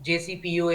JCPOA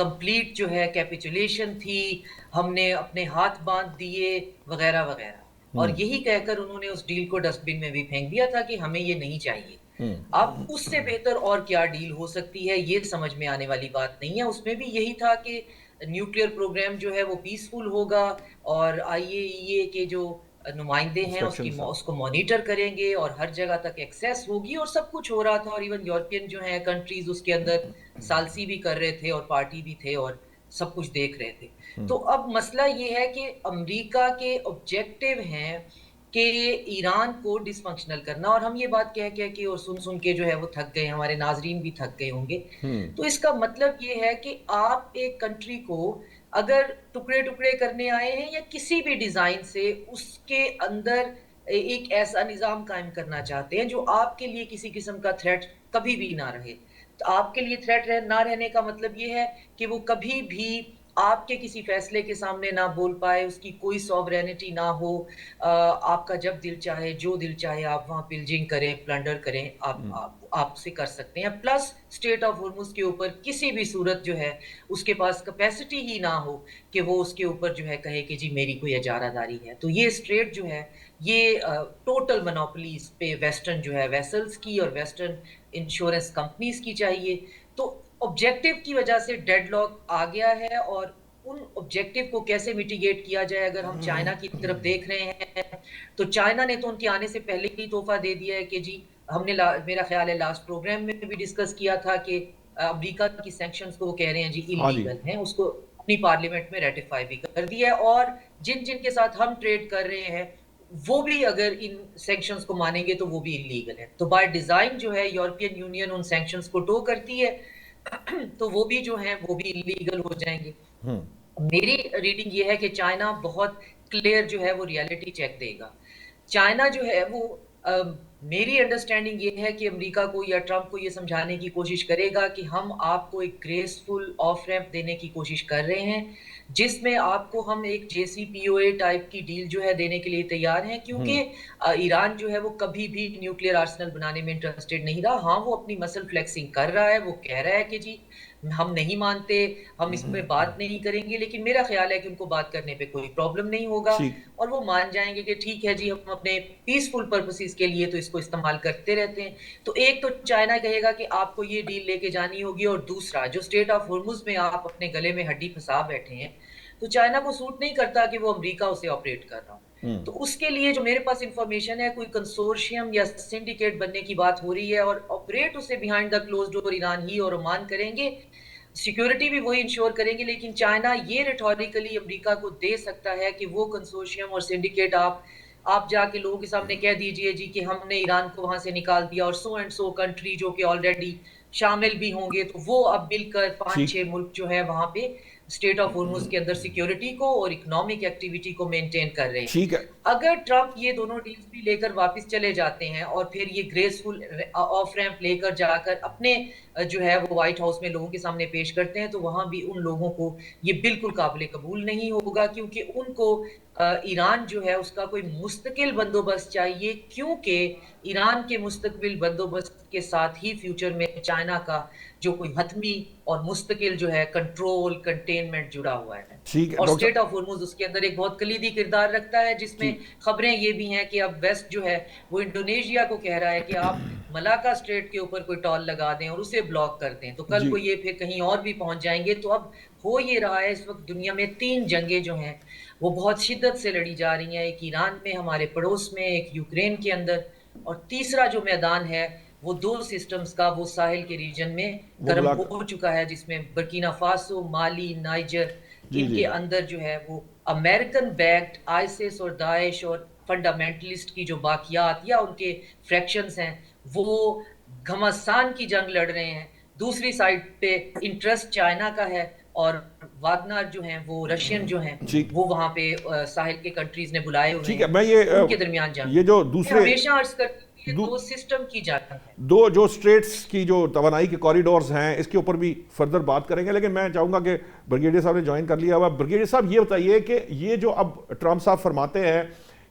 complete جو ہے کیپیچولیشن تھی، ہم نے اپنے ہاتھ باندھ دیے وغیرہ وغیرہ، اور یہی کہہ کر انہوں نے اس ڈیل کو ڈسٹ بن میں بھی پھینک دیا تھا کہ ہمیں یہ نہیں چاہیے. اب اس سے بہتر اور کیا ڈیل ہو سکتی ہے یہ سمجھ میں آنے والی بات نہیں ہے. اس میں بھی یہی تھا کہ نیوکلیئر پروگرام جو ہے وہ پیسفل ہوگا، اور IAEA کے جو نمائندے ہیں اس کو مانیٹر کریں گے، اور ہر جگہ تک ایکسیس ہوگی، اور سب کچھ ہو رہا تھا. اور ایون یورپین جو ہیں کنٹریز اس کے اندر سالسی بھی کر رہے تھے اور پارٹی بھی تھے اور سب کچھ دیکھ رہے تھے. تو اب مسئلہ یہ ہے کہ امریکہ کے آبجیکٹو ہیں کہ ایران کو ڈس فنکشنل کرنا، اور ہم یہ بات کہہ کے اور سن کے جو ہے وہ تھک گئے، ہمارے ناظرین بھی تھک گئے ہوں گے. تو اس کا مطلب یہ ہے کہ آپ ایک کنٹری کو اگر ٹکڑے ٹکڑے کرنے آئے ہیں یا کسی بھی ڈیزائن سے اس کے اندر ایک ایسا نظام قائم کرنا چاہتے ہیں جو آپ کے لیے کسی قسم کا تھریٹ کبھی بھی نہ رہے. تو آپ کے لیے تھریٹ نہ رہنے کا مطلب یہ ہے کہ وہ کبھی بھی آپ کے کسی فیصلے کے سامنے نہ بول پائے، اس کی کوئی سوورینٹی نہ ہو، آپ کا جب دل چاہے جو دل چاہے آپ وہاں پلجنگ کریں، پلنڈر کریں، آپ سے کر سکتے ہیں. پلس اسٹیٹ آف ہرمز کے اوپر کسی بھی صورت جو ہے اس کے پاس کیپیسٹی ہی نہ ہو کہ وہ اس کے اوپر جو ہے کہے کہ جی میری کوئی اجارہ داری ہے. تو یہ اسٹریٹ جو ہے یہ ٹوٹل منوپلی اس پہ ویسٹرن جو ہے ویسلز کی اور ویسٹرن انشورنس کمپنیز کی چاہیے. تو آبجیکٹو کی وجہ سے ڈیڈ لاک آ گیا ہے، اور ان آبجیکٹو کو کیسے میٹیگیٹ کیا جائے. اگر ہم چائنا کی طرف دیکھ رہے ہیں تو چائنا نے تو ان کے آنے سے پہلے ہی تحفہ دے دیا ہے کہ جی ہم نے میرا خیال ہے لاسٹ پروگرام میں بھی ڈسکس کیا تھا کہ امریکہ کی سینکشنز کو وہ کہہ رہے ہیں جی انلیگل ہیں، اس کو اپنی پارلیمنٹ میں ریٹیفائی بھی کر دیا ہے. اور جن کے ساتھ ہم ٹریڈ کر رہے ہیں وہ بھی اگر ان سینکشنز کو مانیں گے تو وہ بھی انلیگل ہے. تو بائی ڈیزائن جو ہے یورپین یونین ان سینکشنز کو ٹو کرتی ہے تو وہ بھی جو ہیں وہ بھی انلیگل ہو جائیں گے. میری ریڈنگ یہ ہے کہ چائنا بہت کلیئر جو ہے وہ ریالٹی چیک دے گا. چائنا جو ہے وہ میری انڈرسٹینڈنگ یہ ہے کہ امریکہ کو یا ٹرمپ کو یہ سمجھانے کی کوشش کرے گا کہ ہم آپ کو ایک گریسفل آف ریمپ دینے کی کوشش کر رہے ہیں، جس میں آپ کو ہم ایک JCPOA ٹائپ کی ڈیل جو ہے دینے کے لیے تیار ہیں، کیونکہ ایران جو ہے وہ کبھی بھی نیوکلیئر آرسنل بنانے میں انٹرسٹڈ نہیں رہا. ہاں وہ اپنی مسل فلیکسنگ کر رہا ہے، وہ کہہ رہا ہے کہ جی ہم نہیں مانتے، ہم اس پہ بات نہیں کریں گے، لیکن میرا خیال ہے کہ ان کو بات کرنے پہ کوئی پرابلم نہیں ہوگا، اور وہ مان جائیں گے کہ ٹھیک ہے جی ہم اپنے پیسفل پرپسز کے لیے تو اس کو استعمال کرتے رہتے ہیں. تو ایک تو چائنا کہے گا کہ آپ کو یہ ڈیل لے کے جانی ہوگی، اور دوسرا جو اسٹیٹ آف ہرمز میں آپ اپنے گلے میں ہڈی پھنسا بیٹھے ہیں تو چائنا کو سوٹ نہیں کرتا کہ وہ امریکہ اسے آپریٹ کر رہا ہوں. تو اس کے لیے جو میرے پاس انفارمیشن ہے کوئی کنسورشیم یا سنڈیکیٹ بننے کی بات ہو رہی ہے، اور آپریٹ اسے بیہائنڈ دا کلوز ڈور ایران ہی اور عمان کریں گے، سیکیورٹی بھی وہی انشور کریں گے. لیکن چائنا یہ ریٹوریکلی امریکہ کو دے سکتا ہے کہ وہ کنسورشیم اور سنڈیکیٹ آپ جا کے لوگوں کے سامنے کہہ دیجئے جی کہ ہم نے ایران کو وہاں سے نکال دیا، اور سو اینڈ سو کنٹری جو کہ آلریڈی شامل بھی ہوں گے، تو وہ اب مل کر 5-6 ملک جو ہے وہاں پہ اسٹیٹ آف ہرمز کے اندر سیکیورٹی کو اور اکنامک ایکٹیویٹی کو مینٹین کر رہے ہیں. اگر ٹرمپ یہ دونوں ڈیلز بھی لے کر واپس چلے جاتے ہیں اور پھر یہ گریسفل آف ریمپ لے کر جا کر اپنے جو ہے وہ وائٹ ہاؤس میں لوگوں کے سامنے پیش کرتے ہیں، تو وہاں بھی ان لوگوں کو یہ بالکل قابل قبول نہیں ہوگا، کیونکہ ان کو ایران جو ہے اس کا کوئی مستقل بندوبست چاہیے، کیونکہ ایران کے مستقبل بندوبست کے ساتھ ہی فیوچر میں چائنا کا جو کوئی حتمی اور مستقل جو ہے کنٹرول کنٹینمنٹ جڑا ہوا ہے. اور اسٹیٹ آف ہرمز اس کے اندر ایک بہت کلیدی کردار رکھتا ہے، جس میں خبریں یہ بھی ہیں کہ اب ویسٹ جو ہے وہ انڈونیشیا کو کہہ رہا ہے کہ آپ ملاکا اسٹریٹ کے اوپر کوئی ٹال لگا دیں اور اسے بلاک کر دیں، تو کل کو یہ پھر کہیں اور بھی پہنچ جائیں گے. تو اب ہو یہ رہا ہے اس وقت دنیا میں 3 جنگیں جو ہیں وہ بہت شدت سے لڑی جا رہی ہیں، ایک ایران میں ہمارے پڑوس میں، ایک یوکرین کے اندر، اور تیسرا جو میدان ہے وہ 2 سسٹمز کا وہ ساحل کے ریجن میں گرم ہو چکا ہے، جس میں برکینا فاسو، مالی، نائجر، ان کے اندر جو ہے وہ امریکن بیکڈ آئیسس اور داعش اور فنڈامنٹلسٹ کی جو باقیات یا ان کے فریکشنز ہیں وہ گھمسان کی جنگ لڑ رہے ہیں. دوسری سائڈ پہ انٹرسٹ چائنا کا ہے، اور واگنر جو ہیں وہ رشین جو ہیں وہ وہاں پہ ساحل کے کنٹریز نے بلائے ہوئے ہیں، ان کے درمیان جنگ. یہ جو دوسرے ہمیشہ عرض کرتی ہے 2 سسٹم کی جنگ ہے، 2 جو اسٹریٹس کی جو توانائی کے کوریڈورز ہیں اس کے اوپر بھی فردر بات کریں گے. لیکن میں چاہوں گا کہ بریگیڈیئر صاحب نے جوائن کر لیا ہوا. بریگیڈیئر صاحب یہ بتائیے کہ یہ جو اب ٹرمپ صاحب فرماتے ہیں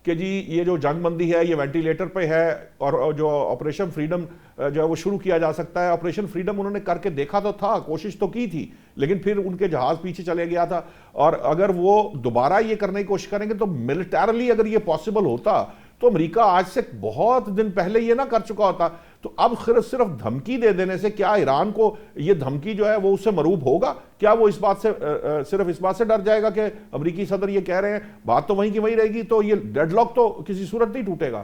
کہ جی یہ جو جنگ بندی ہے یہ وینٹیلیٹر پہ ہے، اور جو آپریشن فریڈم جو ہے وہ شروع کیا جا سکتا ہے. آپریشن فریڈم انہوں نے کر کے دیکھا تو تھا، کوشش تو کی تھی، لیکن پھر ان کے جہاز پیچھے چلے گیا تھا. اور اگر وہ دوبارہ یہ کرنے کی کوشش کریں گے تو ملٹریلی اگر یہ پاسبل ہوتا تو امریکہ آج سے بہت دن پہلے یہ نہ کر چکا ہوتا. تو اب صرف دھمکی دے دینے سے کیا ایران کو یہ دھمکی جو ہے وہ اس سے مروب ہوگا؟ کیا وہ صرف اس بات سے ڈر جائے گا کہ امریکی صدر یہ کہہ رہے ہیں, بات تو وہیں کی وہیں رہے گی, تو یہ ڈیڈ لاک تو کسی صورت نہیں ٹوٹے گا؟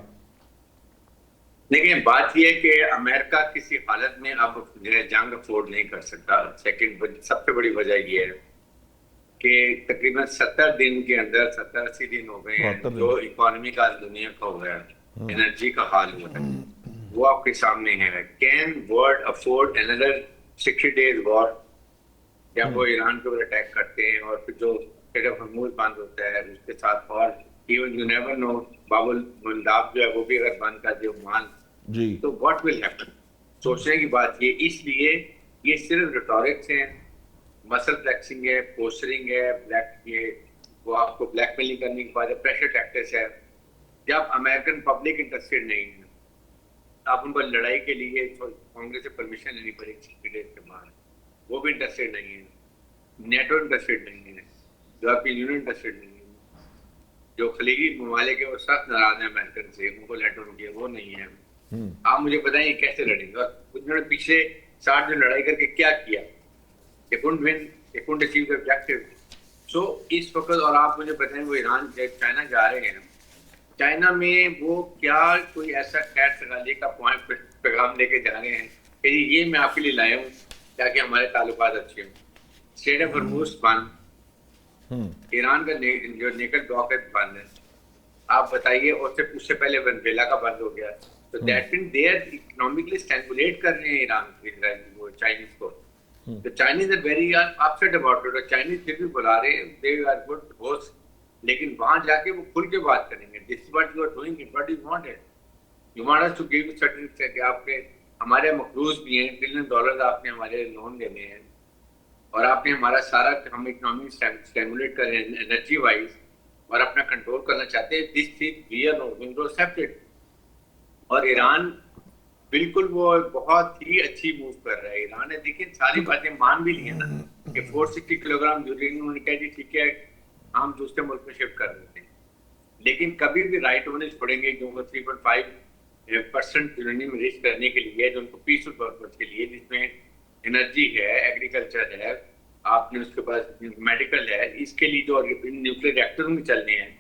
دیکھیں بات یہ ہے کہ امریکہ کسی حالت میں اب جنگ افورڈ نہیں کر سکتا. سیکنڈ سب سے بڑی وجہ یہ ہے کہ تقریباً 70 دن کے اندر 70-80 دن ہو گئے ہیں جو اکانومی کا دنیا کا ہو گیا, انرجی کا حال ہوا ہے, وہ آپ کے سامنے ہے. Can world afford another 60 days war؟ جب وہ ایران کے اوپر اٹیک کرتے ہیں اور پھر جو اسٹریٹ آف ہرموز بند ہوتا ہے اس کے ساتھ, اور ایون یو نیور نو باب المنداب جو ہے وہ بھی اگر بند کر دے عمان, تو واٹ ول ہیپن؟ سوچنے کی بات یہ, اس لیے یہ صرف ریٹورکس ہیں, مسل فلیکسنگ ہے, پوسٹرنگ ہے, بلیک یہ وہ آپ کو بلیک میلنگ کرنے کے بعد پریشر ٹیکٹکس ہے. جب امریکن پبلک انٹرسٹڈ نہیں ہے, آپ ان کو لڑائی کے لیے کانگریس سے پرمیشن لینی پڑے گی کے بعد, وہ بھی انٹرسٹڈ نہیں ہے, نیٹو انٹرسٹڈ نہیں ہے, یورپین یونین انٹرسٹڈ نہیں ہے, جو خلیجی ممالک ہیں وہ سخت ناراض ہیں امریکن سے, ان کو لیٹر کیا وہ نہیں ہے. آپ مجھے بتائیں یہ کیسے لڑیں گے؟ اور انہوں نے پچھلے 60 دن لڑائی کر کے کیا کیا؟ they couldn't win, they couldn't achieve the objective. So اس وقت, اور آپ مجھے بتائیں وہ ایران چائنا جا رہے ہیں, چائنا میں وہ کیا کوئی ایسا خیر سگالی کا پیغام لے کے جا رہے ہیں کہ یہ میں آپ کے لیے لایا ہوں تاکہ ہمارے تعلقات اچھے ہوں. اسٹریٹ آف ہرموز بند, ایران کا جو نیکل بلاک ہے بند ہے, آپ بتائیے, اور اس سے پہلے ونزویلا کا بند ہو گیا. تو that mean they are economically stimulate کر رہے ہیں ایران وہ چائنیز کو. The Chinese are very upset about it. Chinese پھر بھی بلا رہے ہیں, they are good hosts, لیکن وہاں جا کے وہ کھل کے بات کریں گے. This is what you are doing, what you want it. You want us to give you certain کہ آپ کے ہمارے مقروض بھی ہیں, $1 trillion آپ نے ہمارے لون دینے ہیں, اور آپ نے ہمارا سارا ہم اکنامی اسٹیمولیٹ کر رہے ہیں انرجی وائز, اور اپنا کنٹرول کرنا چاہتے ہیں. This thing we are not going to accept it. اور ایران بالکل وہ بہت ہی اچھی موو کر رہا ہے. ایران نے دیکھیں ساری باتیں مان بھی لی ہیں نا کہ 460 کلو گرام یورینیم, انہوں نے کہا جی ٹھیک ہے ہم دوسرے ملک میں شفٹ کر دیتے ہیں, لیکن کبھی بھی رائٹ ہونے چھوڑیں گے جو 3.5% یورینیم ریچ کرنے کے لیے, جو ان کو پیسفل پرپز کے لیے, جس میں انرجی ہے, ایگریکلچر ہے, آپ نے اس کے پاس میڈیکل ہے, اس کے لیے جو نیوکلیر ریئیکٹر میں چلنے ہیں,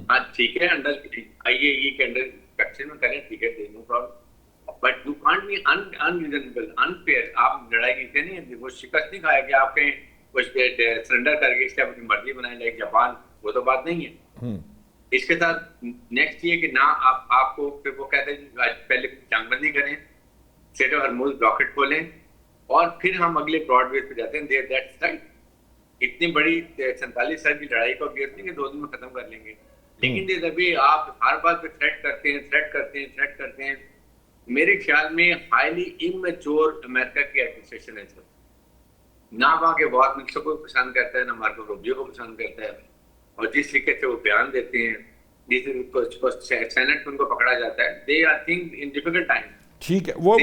ہاں ٹھیک ہے انڈر IAEA کے انڈر انسپیکشن میں کریں, ٹھیک ہے, no problem. But you can't be unreasonable, unfair. آپ لڑائی جیتے نہیں, وہ شکست نہیں کھایا کہ آپ کہیں کچھ سرنڈر کر کے اس سے اپنی مرضی بنائیں لائک جاپان, وہ تو بات نہیں ہے. اس کے ساتھ نیکسٹ یہ کہ نہ آپ کو پھر وہ کہتے ہیں پہلے جنگ بندی کریں, اسٹریٹ آف ہرموز بلاکٹ کھولیں, اور پھر ہم اگلے براڈ ویز پہ جاتے ہیں. That's right. اتنی بڑی 47 سال کی لڑائی کو گیرتے ہیں کہ 2 دن میں ختم کر لیں گے, لیکن ابھی آپ ہر بات پہ تھریٹ کرتے ہیں. میرے خیال میں ہائیلی امیچور امریکہ کی ایڈمنسٹریشن ہے سر. نہ وہاں کے بہت ملکوں کو پسند کرتا ہے, نہ مارکو روبیو کو پسند کرتا ہے, اور جس طریقے سے وہ بیان دیتے ہیں, جس سینٹ میں ان کو پکڑا جاتا ہے, they are think in difficult time. ٹھیک ہے, وہ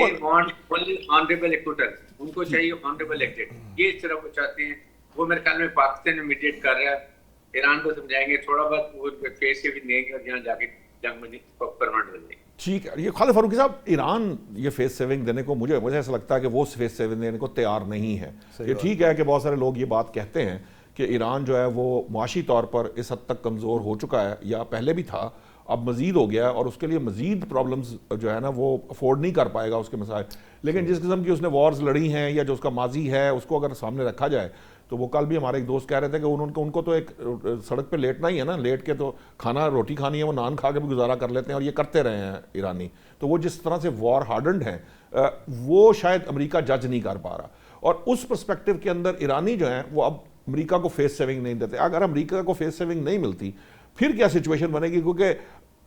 آنریبل ایکوٹر, ان کو چاہیے آنریبل ایکٹ, یہ اس طرح وہ چاہتے ہیں. وہ میرے خیال میں پاکستان میں میڈیٹ کر رہا ہے, ایران کو سمجھائیں گے تھوڑا بہت, وہ فیس سے بھی دیں گے, اور یہاں جا کے جنگ میں پرماننٹ ہو جائے گی. ٹھیک ہے. یہ خالد فاروقی صاحب, ایران یہ فیس سیونگ دینے کو مجھے ایسا لگتا ہے کہ وہ فیس سیونگ دینے کو تیار نہیں ہے. یہ ٹھیک ہے کہ بہت سارے لوگ یہ بات کہتے ہیں کہ ایران جو ہے وہ معاشی طور پر اس حد تک کمزور ہو چکا ہے, یا پہلے بھی تھا, اب مزید ہو گیا ہے, اور اس کے لیے مزید پرابلمز جو ہے نا وہ افورڈ نہیں کر پائے گا اس کے مسائل. لیکن جس قسم کی اس نے وارز لڑی ہیں, یا جو اس کا ماضی ہے, اس کو اگر سامنے رکھا جائے تو وہ کل بھی ہمارے ایک دوست کہہ رہے تھے کہ ان کو تو ایک سڑک پہ لیٹنا ہی ہے نا, لیٹ کے تو کھانا روٹی کھانی ہے, وہ نان کھا کے بھی گزارا کر لیتے ہیں, اور یہ کرتے رہے ہیں ایرانی. تو وہ جس طرح سے وار ہارڈنڈ ہیں, وہ شاید امریکہ جج نہیں کر پا رہا, اور اس پرسپیکٹو کے اندر ایرانی جو ہیں وہ اب امریکہ کو فیس سیونگ نہیں دیتے. اگر امریکہ کو فیس سیونگ نہیں ملتی پھر کیا سچویشن بنے گی, کیونکہ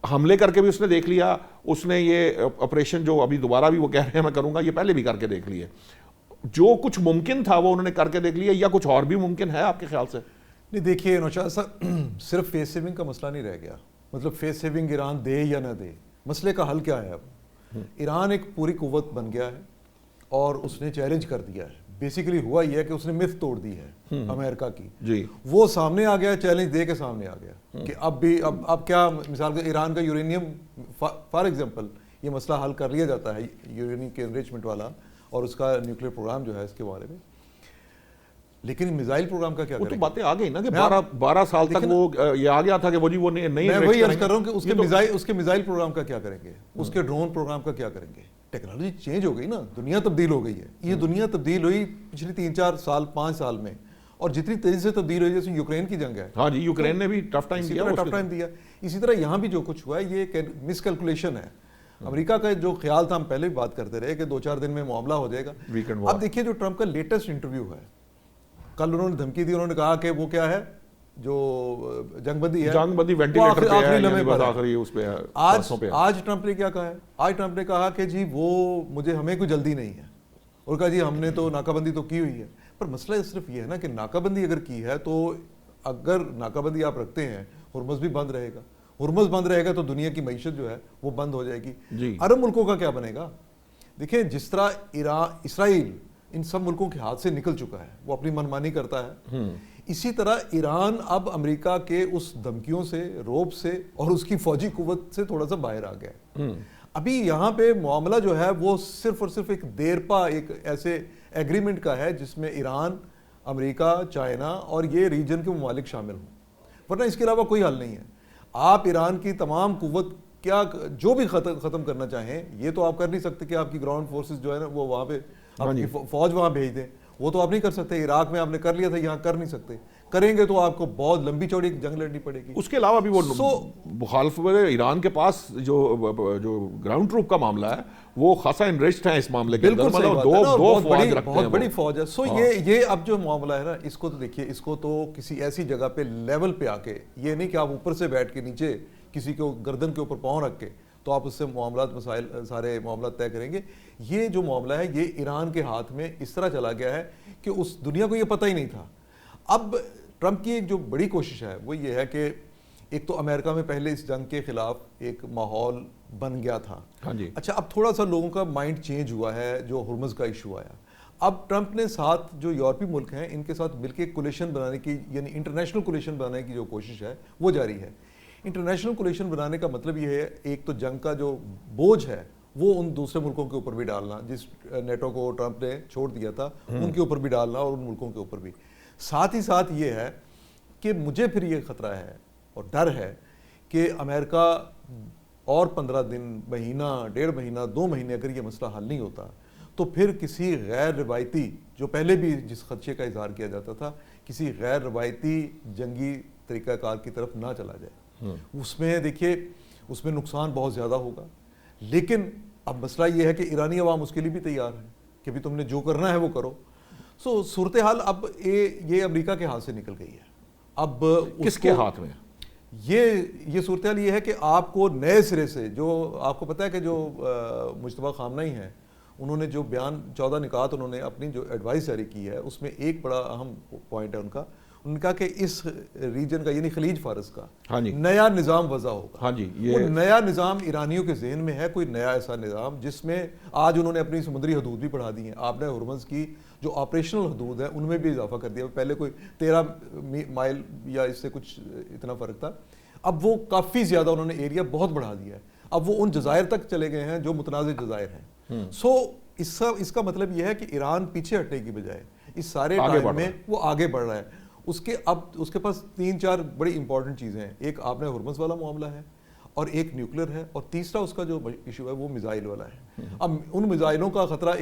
حملے کر کے بھی اس نے دیکھ لیا, اس نے یہ آپریشن جو ابھی دوبارہ بھی وہ کہہ رہے ہیں میں کروں گا, یہ پہلے بھی کر کے دیکھ لیے. جو کچھ ممکن تھا وہ انہوں نے کر کے دیکھ لیا, یا کچھ اور بھی ممکن ہے آپ کے خیال سے؟ نہیں دیکھیے نوشاد صاحب, صرف فیس سیونگ کا مسئلہ نہیں رہ گیا. مطلب فیس سیونگ ایران دے یا نہ دے, مسئلے کا حل کیا ہے؟ اب ایران ایک پوری قوت بن گیا ہے, اور اس نے چیلنج کر دیا ہے بیسیکلی ہوا یہ ہے کہ اس نے متھ توڑ دی ہے امریکہ کی جی وہ سامنے آ گیا چیلنج دے کے سامنے آ گیا کہ اب کیا مثال کے ایران کا یورینیم فار ایگزامپل یہ مسئلہ حل کر لیا جاتا ہے یورینیم کے انریچمنٹ والا اور اس کا نیوکلیر پروگرام جو ہے اس کے بارے میں, لیکن میزائل پروگرام کا کیا وہ تو کریں گے؟ باتیں آ گئی نا کہ 12 سال تک وہ یہ آ گیا تھا کہ وہ جی وہ نہیں میں وہی عرض کر رہا ہوں کہ اس کے میزائل پروگرام کا کیا کریں گے, اس کے ڈرون پروگرام کا کیا کریں گے. ٹیکنالوجی چینج ہو گئی نا, دنیا تبدیل ہو گئی ہے. یہ دنیا تبدیل ہوئی پچھلی 3-4 سال 5 سال میں, اور جتنی تیزی سے تبدیل ہوئی جیسے یوکرین کی جنگ ہے. ہاں جی یوکرین نے بھی ٹف ٹائم دیا. اسی طرح یہاں بھی جو کچھ ہوا ہے یہ مس کیلکولیشن ہے. امریکہ کا جو خیال تھا, ہم پہلے بھی بات کرتے رہے کہ 2-4 دن میں معاملہ ہو جائے گا. اب دیکھیے جو ٹرمپ کا لیٹسٹ انٹرویو ہے, کل انہوں نے دھمکی دی, انہوں نے کہا کہ وہ کیا ہے جو جنگ بندی ہے, جنگ بندی وینٹیلیٹر پہ ہے, یعنی بس آخری اس پہ آج ٹرمپ نے کیا کہا ہے, آج ٹرمپ نے کہا کہ جی وہ ہمیں کوئی جلدی نہیں ہے, اور کہا جی ہم نے تو ناکہ بندی تو کی ہوئی ہے. پر مسئلہ صرف یہ ہے نا کہ ناکہ بندی اگر کی ہے تو اگر ناکہ بندی آپ رکھتے ہیں, ہرمز بھی بند رہے گا, ہرمز بند رہے گا تو دنیا کی معیشت جو ہے وہ بند ہو جائے گی. عرب ملکوں کا کیا بنے گا؟ دیکھیں جس طرح اسرائیل ان سب ملکوں کے ہاتھ سے نکل چکا ہے, وہ اپنی منمانی کرتا ہے, اسی طرح ایران اب امریکہ کے اس دھمکیوں سے, روب سے اور اس کی فوجی قوت سے تھوڑا سا باہر آ گیا. ابھی یہاں پہ معاملہ جو ہے وہ صرف اور صرف ایک دیرپا ایک ایسے ایگریمنٹ کا ہے جس میں ایران, امریکہ, چائنا اور یہ ریجن کے ممالک شامل ہوں, ورنہ اس کے علاوہ کوئی حل نہیں ہے. آپ ایران کی تمام قوت کیا جو بھی ختم کرنا چاہیں یہ تو آپ کر نہیں سکتے کہ آپ کی گراؤنڈ فورسز جو ہے نا وہ وہاں پہ آپ کی فوج وہاں بھیج دیں, وہ تو آپ نہیں کر سکتے. عراق میں آپ نے کر لیا تھا, یہاں کر نہیں سکتے. کریں گے تو آپ کو بہت لمبی چوڑی جنگ لڑنی پڑے گی. اس کے علاوہ بھی وہ مخالف ایران کے پاس جو گراؤنڈ ٹروپ کا معاملہ ہے وہ خاصا انریچڈ ہیں اس معاملے کے اندر, مطلب دو فوج رکھتے ہیں, بہت بڑی فوج ہے. سو یہ اب جو معاملہ ہے نا اس کو تو دیکھیے, اس کو تو کسی ایسی جگہ پہ لیول پہ آ کے, یہ نہیں کہ آپ اوپر سے بیٹھ کے نیچے کسی کو گردن کے اوپر پاؤں رکھ کے تو آپ اس سے معاملات مسائل سارے معاملات طے کریں گے. یہ جو معاملہ ہے یہ ایران کے ہاتھ میں اس طرح چلا گیا ہے کہ اس دنیا کو یہ پتہ ہی نہیں تھا. اب ٹرمپ کی ایک جو بڑی کوشش ہے وہ یہ ہے کہ ایک تو امریکہ میں پہلے اس جنگ کے خلاف ایک ماحول بن گیا تھا. اچھا اب تھوڑا سا لوگوں کا مائنڈ چینج ہوا ہے جو ہرمز کا ایشو آیا. اب ٹرمپ نے ساتھ جو یورپی ملک ہیں ان کے ساتھ مل کے کولیشن بنانے کی, یعنی انٹرنیشنل کولیشن بنانے کی جو کوشش ہے وہ جاری ہے. انٹرنیشنل کولیشن بنانے کا مطلب یہ ہے ایک تو جنگ کا جو بوجھ ہے وہ ان دوسرے ملکوں کے اوپر بھی ڈالنا, جس نیٹو کو ٹرمپ نے چھوڑ دیا تھا ان کے اوپر بھی ڈالنا اور ان ملکوں کے اوپر بھی. ساتھ ہی ساتھ یہ ہے کہ مجھے پھر یہ خطرہ ہے اور ڈر ہے کہ امریکہ اور 15 دن, مہینہ, 1.5 مہینہ, 2 مہینے اگر یہ مسئلہ حل نہیں ہوتا تو پھر کسی غیر روایتی, جو پہلے بھی جس خدشے کا اظہار کیا جاتا تھا, کسی غیر روایتی جنگی طریقہ کار کی طرف نہ چلا جائے. اس میں دیکھیے اس میں نقصان بہت زیادہ ہوگا, لیکن اب مسئلہ یہ ہے کہ ایرانی عوام اس کے لیے بھی تیار ہے کہ بھی تم نے جو کرنا ہے وہ کرو. سو صورتحال اب یہ امریکہ کے ہاتھ سے نکل گئی ہے. اب کس کے ہاتھ میں؟ یہ صورتحال یہ ہے کہ آپ کو نئے سرے سے, جو آپ کو پتہ ہے کہ جو مجتبیٰ خامنہ ہی ہیں انہوں نے جو بیان 14 نکات انہوں نے اپنی جو ایڈوائس جاری کی ہے اس میں ایک بڑا اہم پوائنٹ ہے ان کا, انہوں نے کہا کہ اس ریجن کا یعنی خلیج فارس کا نیا نظام وضع ہوگا. وہ نیا نظام ایرانیوں کے ذہن میں ہے, کوئی نیا ایسا نظام جس میں آج انہوں نے اپنی سمندری حدود بھی بڑھا دی ہیں. آپ نے ہرمز کی جو آپریشنل حدود ہیں ان میں بھی اضافہ کر دیا. پہلے کوئی 13 مائل یا اس سے کچھ اتنا فرق تھا, اب وہ کافی زیادہ انہوں نے ایریا بہت بڑھا دیا ہے. اب وہ ان جزائر تک چلے گئے ہیں جو متنازع جزائر ہیں. سو اس کا مطلب یہ ہے کہ ایران پیچھے ہٹنے کی بجائے اس سارے ٹائم میں وہ آگے بڑھ رہا ہے. اس کے پاس 3-4 بڑی امپورٹنٹ چیزیں ہیں. ایک آپ نے ہرمز والا معاملہ ہے, اور ایک نیوکلیر ہے, اور تیسرا اس کا جو ایشو ہے وہ میزائل والا ہے. اب ان میزائلوں کا خطرہ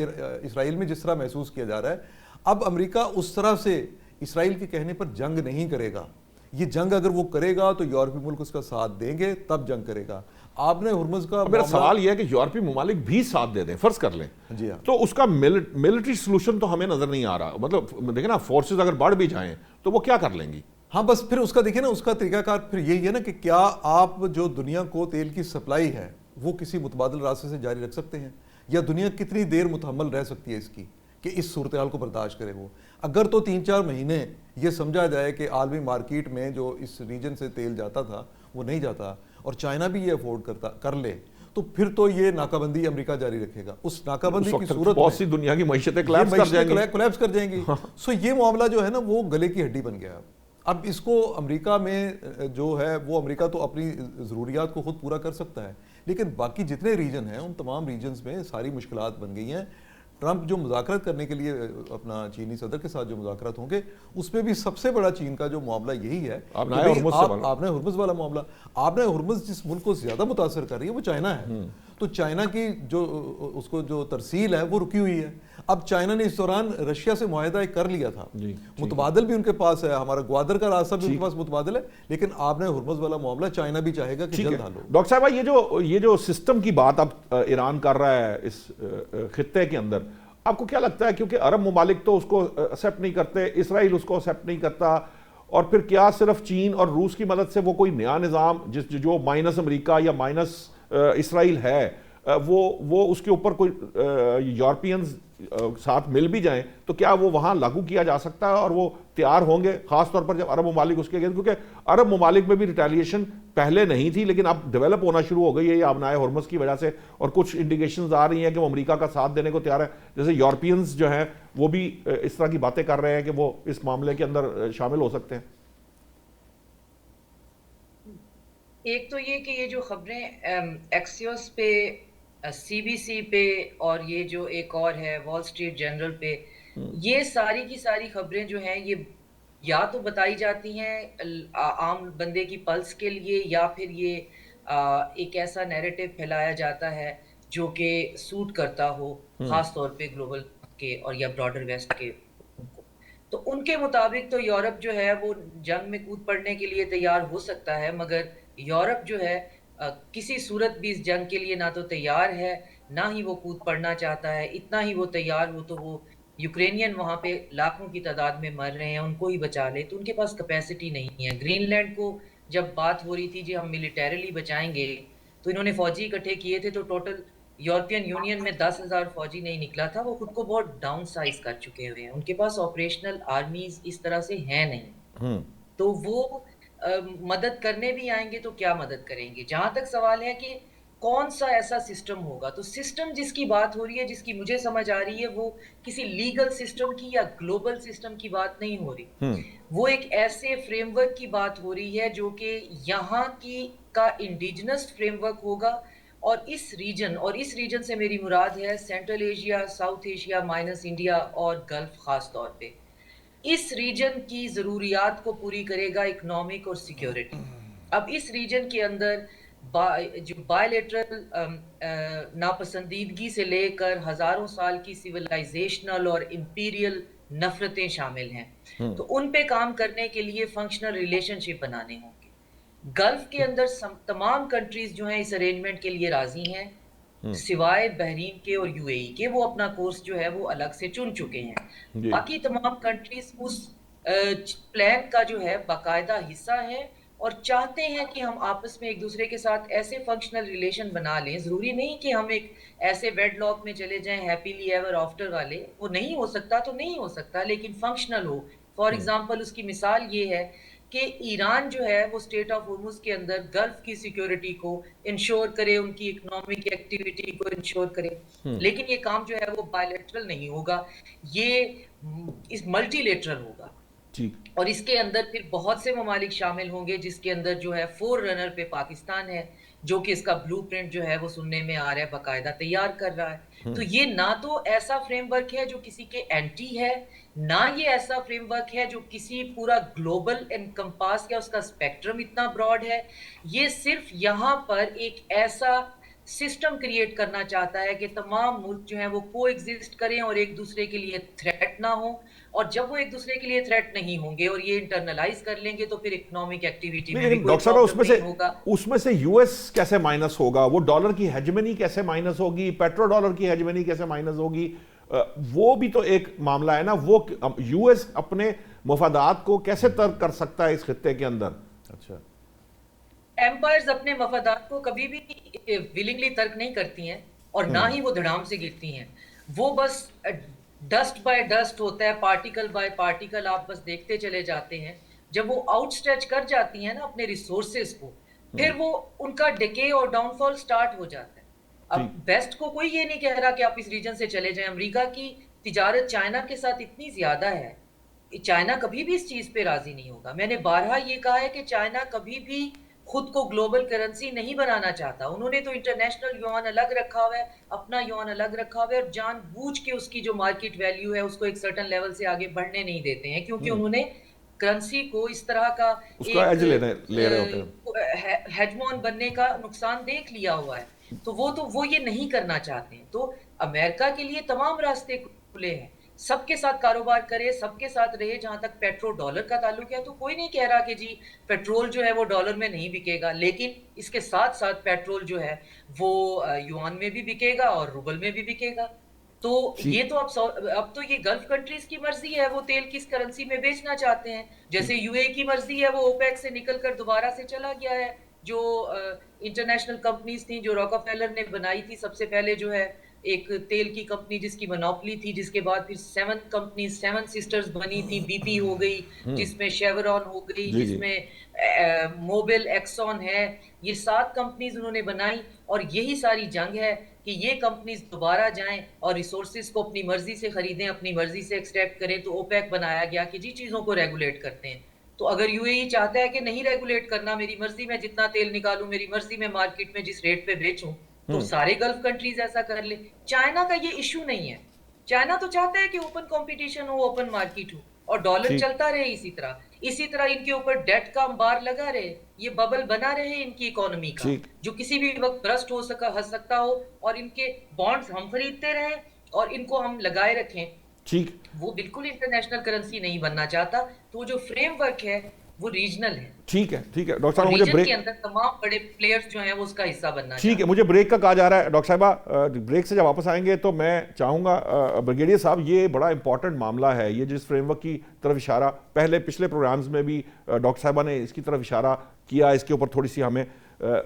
اسرائیل میں جس طرح محسوس کیا جا رہا ہے, اب امریکہ اس طرح سے اسرائیل کے کہنے پر جنگ نہیں کرے گا. یہ جنگ اگر وہ کرے گا تو یورپی ملک اس کا ساتھ دیں گے, تب جنگ کرے گا. آپ نے ہرمز کا میرا سوال یہ ہے کہ یورپی ممالک بھی ساتھ دے دیں, فرض کر لیں, جی ہاں, تو اس کا ملٹری سلوشن تو ہمیں نظر نہیں آ رہا. مطلب دیکھیں نا, فورسز اگر بڑھ بھی جائیں تو وہ کیا کر لیں گی؟ ہاں بس پھر اس کا دیکھیں نا, اس کا طریقہ کار پھر یہی ہے نا کہ کیا آپ جو دنیا کو تیل کی سپلائی ہے وہ کسی متبادل راستے سے جاری رکھ سکتے ہیں, یا دنیا کتنی دیر متحمل رہ سکتی ہے اس کی کہ اس صورتحال کو برداشت کرے. وہ اگر تو 3-4 مہینے یہ سمجھا جائے کہ عالمی مارکیٹ میں جو اس ریجن سے تیل جاتا تھا وہ نہیں جاتا, اور چائنا بھی یہ افورڈ کر لے, تو پھر تو یہ ناکہ بندی امریکہ جاری رکھے گا. اس ناکہ بندی کی صورت بہت سی دنیا کی معیشتیں کولیپس کر جائیں گی. سو یہ معاملہ جو ہے نا وہ گلے کی ہڈی بن گیا. اب اس کو امریکہ میں جو ہے وہ امریکہ تو اپنی ضروریات کو خود پورا کر سکتا ہے, لیکن باقی جتنے ریجن ہیں ان تمام ریجنز میں ساری مشکلات بن گئی ہیں. ٹرمپ جو مذاکرات کرنے کے لیے اپنا چینی صدر کے ساتھ جو مذاکرات ہوں گے اس میں بھی سب سے بڑا چین کا جو معاملہ یہی ہے. آپ نے ہرمز والا معاملہ, آپ نے ہرمز جس ملک کو زیادہ متاثر کر رہی ہے وہ چائنا ہے. تو چائنا کی جو اس کو جو ترسیل ہے وہ رکی ہوئی ہے. اب چائنا نے اس دوران رشیا سے معاہدہ کر لیا تھا, متبادل بھی ان کے پاس ہے, ہمارا گوادر کا راستہ بھی ان کے پاس متبادل ہے, لیکن آپ نے ہرمز والا معاملہ چائنا بھی چاہے گا کہ جلد حل ہو. ڈاکٹر صاحب یہ جو سسٹم کی بات اب ایران کر رہا ہے اس خطے کے اندر, آپ کو کیا لگتا ہے, کیونکہ عرب ممالک تو اس کو ایکسیپٹ نہیں کرتے, اسرائیل اس کو ایکسیپٹ نہیں کرتا, اور پھر کیا صرف چین اور روس کی مدد سے وہ کوئی نیا نظام جو مائنس امریکہ یا مائنس اسرائیل ہے وہ اس کے اوپر کوئی یورپینز ساتھ مل بھی جائیں تو کیا وہ وہاں لاگو کیا جا سکتا ہے اور وہ تیار ہوں گے, خاص طور پر جب عرب ممالک اس کے گئے, کیونکہ عرب ممالک میں بھی ریٹیلیشن پہلے نہیں تھی لیکن اب ڈیولپ ہونا شروع ہو گئی ہے یہ آبنائے ہرمز کی وجہ سے, اور کچھ انڈیکیشنز آ رہی ہیں کہ وہ امریکہ کا ساتھ دینے کو تیار ہے. جیسے یورپینز جو ہیں وہ بھی اس طرح کی باتیں کر رہے ہیں کہ وہ اس معاملے کے اندر شامل ہو سکتے ہیں. ایک تو یہ کہ یہ جو خبریں ایکسیوس پہ, سی بی سی پہ, اور یہ جو ایک اور ہے وال سٹریٹ جرنل پہ, یہ ساری کی ساری خبریں جو ہیں یہ یا تو بتائی جاتی ہیں عام بندے کی پلس کے لیے, یا پھر یہ ایک ایسا نیریٹو پھیلایا جاتا ہے جو کہ سوٹ کرتا ہو خاص طور پہ گلوبل کے اور یا براڈر ویسٹ کے. تو ان کے مطابق تو یورپ جو ہے وہ جنگ میں کود پڑنے کے لیے تیار ہو سکتا ہے, مگر یورپ جو ہے کسی صورت بھی اس جنگ کے لیے نہ تو تیار ہے نہ ہی وہ کود پڑنا چاہتا ہے. اتنا ہی وہ تیار ہو تو وہ یوکرینین وہاں پہ لاکھوں کی تعداد میں مر رہے ہیں, ان کو ہی بچا لے, تو ان کے پاس کیپیسٹی نہیں ہے. گرین لینڈ کو جب بات ہو رہی تھی جی ہم ملیٹریلی بچائیں گے, تو انہوں نے فوجی اکٹھے کیے تھے, تو ٹوٹل یورپین یونین میں 10,000 فوجی نہیں نکلا تھا. وہ خود کو بہت ڈاؤن سائز کر چکے ہوئے ہیں, ان کے پاس آپریشنل آرمیز اس طرح سے ہیں نہیں. تو وہ مدد کرنے بھی آئیں گے تو کیا مدد کریں گے. جہاں تک سوال ہے کہ کون سا ایسا سسٹم ہوگا, تو سسٹم جس کی بات ہو رہی ہے, جس کی مجھے سمجھ آ رہی ہے, وہ کسی لیگل سسٹم کی یا گلوبل سسٹم کی بات نہیں ہو رہی. وہ ایک ایسے فریم ورک کی بات ہو رہی ہے جو کہ یہاں کی کا انڈیجنس فریم ورک ہوگا, اور اس ریجن سے میری مراد ہے central Asia, south Asia minus India اور گلف خاص طور پہ. اس ریجن کی ضروریات کو پوری کرے گا اکنامک اور سیکیورٹی. اب اس ریجن کے اندر جو بائیلیٹرل ناپسندیدگی سے لے کر ہزاروں سال کی سیولائزیشنل اور امپیریل نفرتیں شامل ہیں, تو ان پہ کام کرنے کے لیے فنکشنل ریلیشن شپ بنانے ہوں گے. گلف کے اندر تمام کنٹریز جو ہیں اس ارینجمنٹ کے لیے راضی ہیں سوائے بحرین کے اور یو اے ای کے, وہ اپنا کورس جو ہے وہ الگ سے چن چکے ہیں. باقی تمام کنٹریز اس پلان کا جو ہے باقاعدہ حصہ ہیں اور چاہتے ہیں کہ ہم آپس میں ایک دوسرے کے ساتھ ایسے فنکشنل ریلیشن بنا لیں. ضروری نہیں کہ ہم ایک ایسے ویڈ لاک میں چلے جائیں ہیپیلی ایور آفٹر والے, وہ نہیں ہو سکتا تو نہیں ہو سکتا, لیکن فنکشنل ہو. فار ایگزامپل اس کی مثال یہ ہے کہ ایران جو ہے وہ اسٹیٹ آف ہرمز کے اندر گلف کی سیکیورٹی کو انشور کرے, ان کی اکنامک ایکٹیویٹی کو انشور کرے, لیکن یہ کام جو ہے وہ بائیلیٹرل نہیں ہوگا, یہ اس ملٹی لیٹرل ہوگا. اور اس کے اندر پھر بہت سے ممالک شامل ہوں گے, جس کے اندر جو ہے فور رنر پہ پاکستان ہے, جو کہ اس کا بلو پرنٹ جو ہے وہ سننے میں آ رہا ہے باقاعدہ تیار کر رہا ہے. تو یہ نہ تو ایسا فریم ورک ہے جو کسی کے اینٹی ہے, نہ یہ ایسا فریم ورک ہے جو کسی پورا گلوبل انکمپاس کا اس کا اسپیکٹرم اتنا براڈ ہے. یہ صرف یہاں پر ایک ایسا سسٹم کریٹ کرنا چاہتا ہے کہ تمام ملک جو ہیں وہ کو ایگزسٹ کریں اور ایک دوسرے کے لیے تھریٹ نہ ہوں, اور جب وہ ایک دوسرے کے لیے تھریٹ نہیں ہوں گے اور یہ انٹرنلائز کر لیں گے تو پھر اکنامک ایکٹیویٹی میں بھی کوئی پرابلم نہیں ہوگا. اس میں سے یو ایس کیسے مائنس ہوگا, وہ ڈالر کی ہیجمنی کیسے مائنس ہوگی, پیٹرو ڈالر کی ہیجمنی کیسے مائنس ہوگی, وہ بھی تو ایک معاملہ ہے نا. وہ یو ایس اپنے مفادات کو کیسے ترک کر سکتا ہے اس خطے کے اندر؟ اچھا, ایمپائرز اپنے مفادات کو کبھی بھی ولنگلی ترک نہیں کرتی ہیں اور نہ ہی وہ دھڑام سے گرتی ہیں. وہ بس ڈسٹ بائی ڈسٹ ہوتا ہے, پارٹیکل بائی پارٹیکل آپ بس دیکھتے چلے جاتے ہیں. جب وہ آؤٹ اسٹریچ کر جاتی ہیں نا اپنے ریسورسز کو, پھر وہ ان کا ڈیکے اور ڈاؤن فال سٹارٹ ہو جاتا ہے. اب ویسٹ کو کوئی یہ نہیں کہہ رہا کہ آپ اس ریجن سے چلے جائیں. امریکہ کی تجارت چائنا کے ساتھ اتنی زیادہ ہے, چائنا کبھی بھی اس چیز پہ راضی نہیں ہوگا. میں نے بارہا یہ کہا ہے کہ چائنا کبھی بھی خود کو گلوبل کرنسی نہیں بنانا چاہتا. انہوں نے تو انٹرنیشنل یوان الگ رکھا ہوا ہے, اپنا یوان الگ رکھا ہوا ہے, اور جان بوجھ کے اس کی جو مارکیٹ ویلیو ہے اس کو ایک سرٹن لیول سے آگے بڑھنے نہیں دیتے ہیں, کیونکہ انہوں نے کرنسی کو اس طرح کا ایک ہیجمون بننے کا نقصان دیکھ لیا ہوا ہے. تو وہ یہ نہیں کرنا چاہتے ہیں. تو امریکہ کے لیے تمام راستے کھلے ہیں, سب کے ساتھ کاروبار کرے, سب کے ساتھ رہے. جہاں تک پیٹرول ڈالر کا تعلق ہے تو کوئی نہیں کہہ رہا کہ جی پیٹرول جو ہے وہ ڈالر میں نہیں بکے گا, لیکن اس کے ساتھ ساتھ پیٹرول جو ہے وہ یوان میں بھی بکے گا اور روبل میں بھی بکے گا. تو یہ تو اب تو یہ گلف کنٹریز کی مرضی ہے وہ تیل کس کرنسی میں بیچنا چاہتے ہیں. جیسے یو اے کی مرضی ہے, وہ اوپیک سے نکل کر دوبارہ سے چلا گیا ہے. جو انٹرنیشنل کمپنیز تھیں جو راکفیلر نے بنائی تھی, سب سے پہلے جو ہے ایک تیل کی کمپنی جس کی مونوپلی تھی, جس کے بعد پھر 7 کمپنیز 7 سسٹرز بنی تھی. بی پی ہو گئی, جس میں شیورون ہو گئی, جس میں موبل, ایکسون ہے. یہ 7 کمپنیز انہوں نے بنائی, اور یہی ساری جنگ ہے کہ یہ کمپنیز دوبارہ جائیں اور ریسورسز کو اپنی مرضی سے خریدیں, اپنی مرضی سے ایکسٹریکٹ کریں. تو اوپیک بنایا گیا کہ جی چیزوں کو ریگولیٹ کرتے ہیں. تو اگر یو اے ای چاہتا ہے کہ نہیں ریگولیٹ کرنا, میری مرضی میں جتنا تیل نکالوں, میری مرضی میں مارکیٹ میں جس ریٹ پہ بیچوں, تو سارے گلف کنٹریز ایسا کر لے. چائنا کا یہ ایشو نہیں ہے. چائنا تو چاہتا ہے کہ اوپن کمپٹیشن ہو, اوپن مارکیٹ ہو, اور ڈالر چلتا رہے اسی طرح ان کے اوپر ڈیٹ کا انبار لگا رہے, یہ ببل بنا رہے ان کی اکانومی کا, جو کسی بھی وقت برسٹ ہو سکتا ہو, اور ان کے بانڈز ہم خریدتے رہیں اور ان کو ہم لگائے رکھیں. وہ بالکل انٹرنیشنل کرنسی نہیں بننا چاہتا. تو جو فریم ورک ہے وہ ریجنل ہے. ٹھیک ہے ڈاکٹر صاحب, مجھے بریک کے اندر تمام بڑے پلیئرز جو ہیں وہ اس کا حصہ بننا چاہتے ہیں. ٹھیک ہے, مجھے بریک کا کہا جا رہا ہے. ڈاکٹر صاحبہ, بریک سے جب واپس آئیں گے تو میں چاہوں گا, بریگیڈیئر صاحب یہ بڑا امپورٹنٹ معاملہ ہے, یہ جس فریم ورک کی طرف اشارہ پچھلے پروگرامز میں بھی ڈاکٹر صاحبہ نے اس کی طرف اشارہ کیا, اس کے اوپر تھوڑی سی ہمیں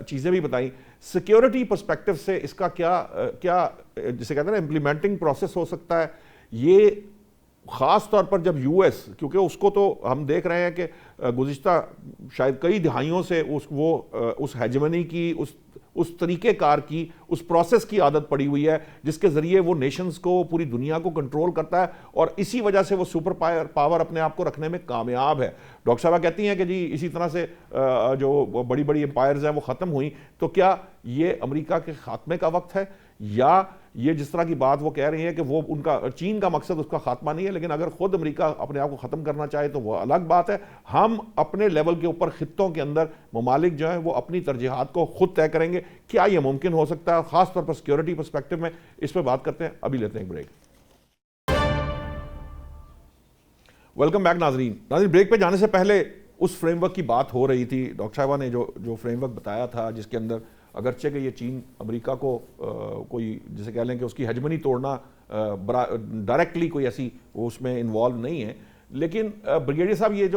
چیزیں بھی بتائیں. سیکیورٹی پرسپیکٹو سے اس کا کیا جسے کہتے ہیں نا امپلیمنٹنگ پروسیس ہو سکتا ہے, یہ خاص طور پر جب یو ایس, کیونکہ اس کو تو ہم دیکھ رہے ہیں کہ گزشتہ شاید کئی دہائیوں سے اس ہیجمنی کی, اس طریقہ کار کی, اس پروسیس کی عادت پڑی ہوئی ہے جس کے ذریعے وہ نیشنز کو, پوری دنیا کو کنٹرول کرتا ہے, اور اسی وجہ سے وہ سپر پاور اپنے آپ کو رکھنے میں کامیاب ہے. ڈاکٹر صاحبہ کہتی ہیں کہ جی اسی طرح سے جو بڑی بڑی امپائرز ہیں وہ ختم ہوئیں, تو کیا یہ امریکہ کے خاتمے کا وقت ہے, یا یہ جس طرح کی بات وہ کہہ رہی ہیں کہ وہ ان کا چین کا مقصد اس کا خاتمہ نہیں ہے, لیکن اگر خود امریکہ اپنے آپ کو ختم کرنا چاہے تو وہ الگ بات ہے. ہم اپنے لیول کے اوپر خطوں کے اندر ممالک جو ہیں وہ اپنی ترجیحات کو خود طے کریں گے. کیا یہ ممکن ہو سکتا ہے, خاص طور پر سیکیورٹی پرسپیکٹو میں؟ اس پہ بات کرتے ہیں, ابھی لیتے ہیں ایک بریک. ویلکم بیک ناظرین. بریک پہ جانے سے پہلے اس فریم ورک کی بات ہو رہی تھی. ڈاکٹر صاحبہ نے جو فریم ورک بتایا تھا, جس کے اندر اگرچہ کہ یہ چین امریکہ کو کوئی جسے کہہ لیں کہ اس کی ہیجمنی توڑنا ڈائریکٹلی کوئی ایسی وہ اس میں انوالو نہیں ہے, لیکن بریگیڈیئر صاحب یہ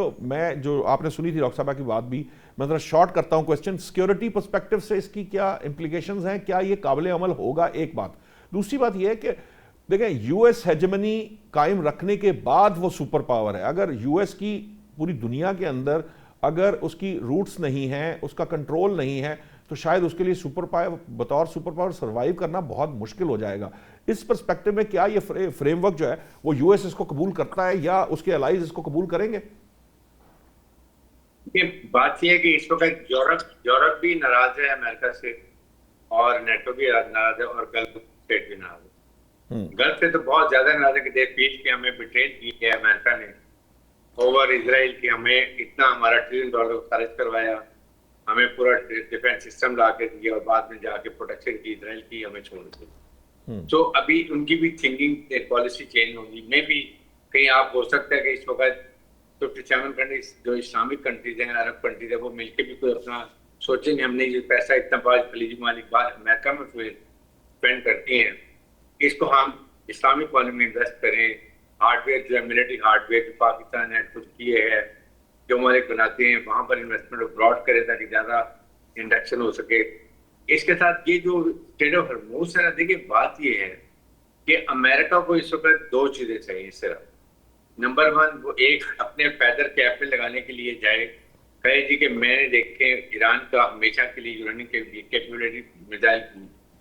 جو آپ نے سنی تھی ڈاکٹر صاحبہ کی بات بھی, میں ذرا شارٹ کرتا ہوں کوسچن. سیکیورٹی پرسپیکٹو سے اس کی کیا امپلیکیشنز ہیں, کیا یہ قابل عمل ہوگا؟ ایک بات. دوسری بات یہ ہے کہ دیکھیں یو ایس ہیجمنی قائم رکھنے کے بعد وہ سپر پاور ہے. اگر یو ایس کی پوری دنیا کے اندر اگر اس کی روٹس نہیں ہیں, اس کا کنٹرول نہیں ہے, تو شاید اس کے لیے بطور سپر پاور سروائیو کرنا بہت مشکل ہو جائے گا. اس پرسپیکٹو میں کیا یہ فریم ورک جو ہے وہ یو ایس اس کو قبول کرتا ہے, یا اس کے الائز اس کو قبول کریں گے؟ بات یہ ہے کہ اس وقت یورپ بھی ناراض ہے امریکہ سے, اور نیٹو بھی ناراض ہے, اور گلف اسٹیٹ بھی ناراض ہے. گلف سے تو بہت زیادہ ناراض ہے کہ دیکھ پیچ کے ہمیں بٹرین کی ہے امریکہ نے اوور اسرائیل کی, ہمیں اتنا ہمارا $1 ٹریلین خرچ کروایا, ہمیں پورا ڈیفینس سسٹم لا کے دیا, اور بعد میں جا کے پروٹیکشن کی اسرائیل کی ہمیں چھوڑ دی. تو ابھی ان کی بھی تھنکنگ پالیسی چینج ہوگی. میں بھی کہیں آپ ہو سکتا ہے کہ اس وقت 57 کنٹریز جو اسلامک کنٹریز ہیں, عرب کنٹریز ہیں, وہ مل کے بھی کوئی اپنا سوچیں گے, ہم نے یہ پیسہ اتنا بار خلیجی ممالک بعد امریکہ میں اسپینڈ کرتی ہیں, اس کو ہم اسلامک والے میں انویسٹ کریں. ہارڈ ویئر جو ہے ملٹری ہارڈ ویئر پاکستان نے خود کیے ہے, جو ممالک بناتے ہیں وہاں پر انویسٹمنٹ ابراڈ کرے تاکہ زیادہ انڈکشن ہو سکے. اس کے ساتھ یہ جو اسٹریٹ آف ہرموز ہے, دیکھیے بات یہ ہے کہ امریکہ کو اس وقت 2 چیزیں چاہیے صرف. نمبر 1, وہ ایک اپنے فیدر کیپ میں لگانے کے لیے جائے, کہے جی کہ میں نے دیکھے ایران کا ہمیشہ کے لیے uranium capability missile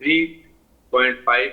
3.5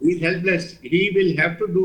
He is helpless. He will have to do,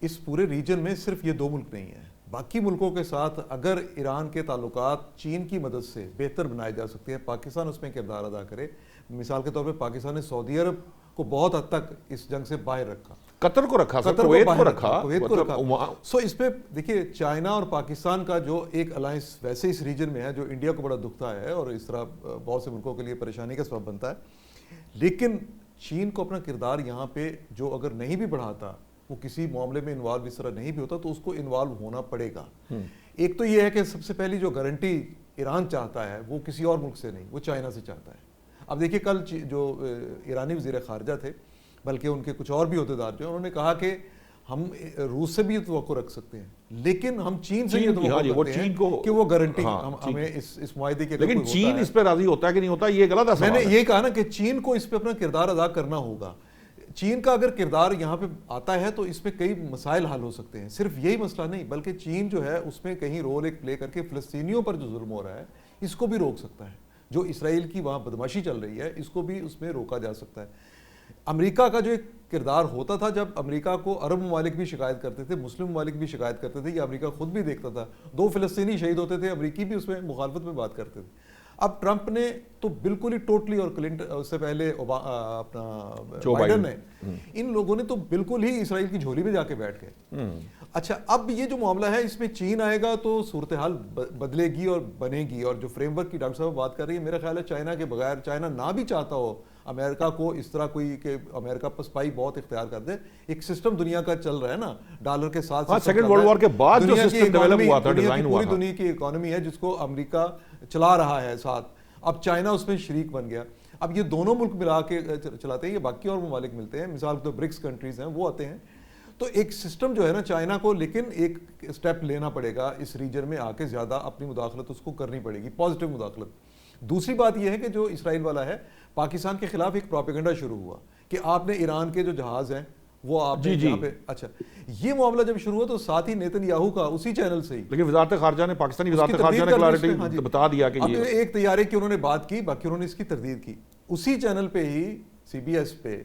اس پورے ریجن میں صرف یہ 2 ملک نہیں ہیں، باقی ملکوں کے ساتھ اگر ایران کے تعلقات چین کی مدد سے بہتر بنائے جا سکتے ہیں، پاکستان اس میں کردار ادا کرے. مثال کے طور پہ پاکستان نے سعودی عرب کو بہت حد تک اس جنگ سے باہر رکھا، قطر کو رکھا، کویت کو رکھا. سو اس پہ دیکھیے چائنا اور پاکستان کا جو ایک الائنس ویسے اس ریجن میں ہے جو انڈیا کو بڑا دکھتا ہے اور اس طرح بہت سے ملکوں کے لیے پریشانی کا سبب بنتا ہے، لیکن چین کو اپنا کردار یہاں پہ جو اگر نہیں بھی بڑھاتا، وہ کسی معاملے میں انوالو اس طرح نہیں بھی ہوتا، تو اس کو انوالو ہونا پڑے گا. ایک تو یہ ہے کہ سب سے پہلی جو گارنٹی ایران چاہتا ہے وہ کسی اور ملک سے نہیں، وہ چائنا سے چاہتا ہے. اب دیکھیے کل جو ایرانی وزیر خارجہ تھے، بلکہ ان کے کچھ اور بھی عہدیدار جو انہوں نے کہا کہ ہم روس سے بھی توقع رکھ سکتے ہیں، لیکن ہم چین سے یہ توقع رکھتے ہیں کہ وہ گارنٹی ہمیں اس معاہدے کے، لیکن چین اس پہ راضی ہوتا ہے کہ نہیں ہوتا، یہ غلط ہے. میں نے یہ کہا نا کہ چین کو اس پہ اپنا کردار ادا کرنا ہوگا. چین کا اگر کردار یہاں پہ آتا ہے تو اس میں کئی مسائل حل ہو سکتے ہیں. صرف یہی مسئلہ نہیں، بلکہ چین جو ہے اس میں کہیں رول ایک پلے کر کے فلسطینیوں پر جو ظلم ہو رہا ہے اس کو بھی روک سکتا ہے. جو اسرائیل کی وہاں بدماشی چل رہی ہے اس کو بھی اس میں روکا جا سکتا ہے. امریکہ کا جو ایک کردار ہوتا تھا، جب امریکہ کو عرب ممالک بھی شکایت کرتے تھے، مسلم ممالک بھی شکایت کرتے تھے، یہ امریکہ خود بھی دیکھتا تھا، 2 فلسطینی شہید ہوتے تھے، امریکی بھی اس میں مخالفت میں بات کرتے تھے. اب ٹرمپ نے تو بالکل ہی ٹوٹلی، اور کلنٹن اس سے پہلے اپنا بائیڈن نے، ان لوگوں نے تو بالکل ہی اسرائیل کی جھولی میں جا کے بیٹھ گئے. اچھا اب یہ جو معاملہ ہے اس میں چین آئے گا تو صورتحال بدلے گی اور بنے گی. اور جو فریم ورک کی ڈاکٹر صاحب بات کر رہی ہے، میرا خیال ہے چائنا کے بغیر، چائنا نہ بھی چاہتا ہو امریکہ کو اس طرح کوئی کہ امریکہ پسپائی بہت اختیار کر دے، ایک سسٹم دنیا کا چل رہا ہے نا ڈالر کے ساتھ. سیکنڈ ورلڈ وار کے بعد جو سسٹم ڈیولپ ہوا تھا، ڈیزائن ہوا تھا، پوری دنیا کی اکانومی ہے جس کو امریکہ چلا رہا ہے ساتھ. اب چائنا اس میں شریک بن گیا. اب یہ دونوں ملک ملا کے چلاتے ہیں، یہ باقی اور ممالک ملتے ہیں، مثال تو برکس کنٹریز ہیں وہ آتے ہیں. تو ایک سسٹم جو ہے نا چائنا کو، لیکن ایک سٹیپ لینا پڑے گا اس ریجن میں آ کے، زیادہ اپنی مداخلت اس کو کرنی پڑے گی، پازیٹیو مداخلت. دوسری بات یہ ہے کہ جو اسرائیل والا ہے، پاکستان کے خلاف ایک پروپیگنڈا شروع ہوا کہ آپ نے ایران کے جو جہاز ہیں وہ آپ نے یہاں پہ. اچھا یہ معاملہ جب شروع ہوا تو ساتھ ہی نیتن یاہو کا اسی چینل سے ہی، لیکن وزارت خارجہ نے، پاکستانی وزارت خارجہ نے کلیئرٹی بتا دیا کہ یہ ایک طیارے کی انہوں نے بات کی، باقی انہوں نے اس کی تردید کی. اسی چینل پہ ہی CBS پہ